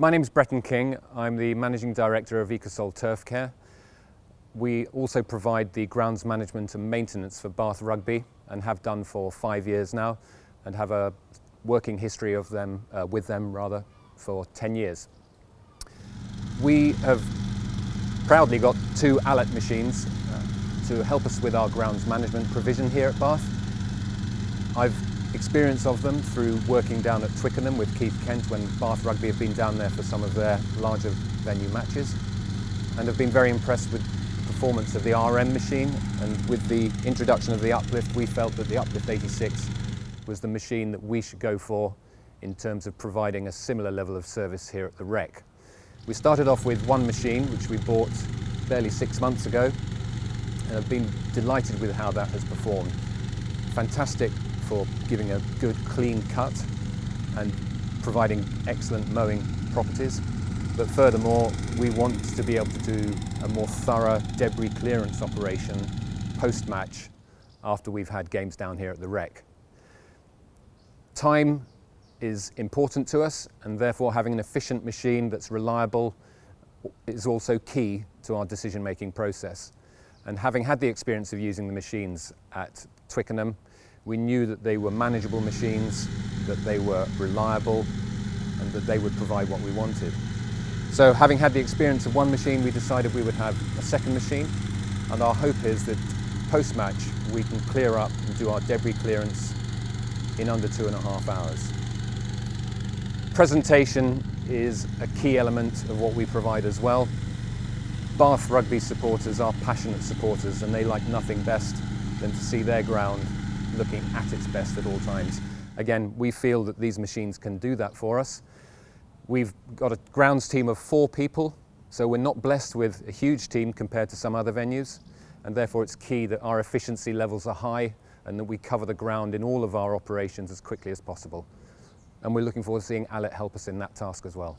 My name is Bretton King. I'm the Managing Director of Ecosol Turfcare. We also provide the grounds management and maintenance for Bath Rugby and have done for 5 years now, and have a working history of them, with them for 10 years. We have proudly got 2 Allett machines to help us with our grounds management provision here at Bath. I've experience of them through working down at Twickenham with Keith Kent when Bath Rugby have been down there for some of their larger venue matches, and have been very impressed with the performance of the RM machine. And with the introduction of the Uplift, we felt that the Uplift86 was the machine that we should go for in terms of providing a similar level of service here at the Rec. We started off with 1 machine which we bought barely 6 months ago, and have been delighted with how that has performed. Fantastic for giving a good clean cut and providing excellent mowing properties. But furthermore, we want to be able to do a more thorough debris clearance operation post-match after we've had games down here at the Rec. Time is important to us, and therefore having an efficient machine that's reliable is also key to our decision-making process. And having had the experience of using the machines at Twickenham, we knew that they were manageable machines, that they were reliable, and that they would provide what we wanted. So having had the experience of 1 machine, we decided we would have a 2nd machine, and our hope is that post-match we can clear up and do our debris clearance in under 2.5 hours. Presentation is a key element of what we provide as well. Bath Rugby supporters are passionate supporters, and they like nothing best than to see their ground looking at its best at all times. Again, we feel that these machines can do that for us. We've got a grounds team of 4 people, so we're not blessed with a huge team compared to some other venues, and therefore it's key that our efficiency levels are high and that we cover the ground in all of our operations as quickly as possible. And we're looking forward to seeing Allett help us in that task as well.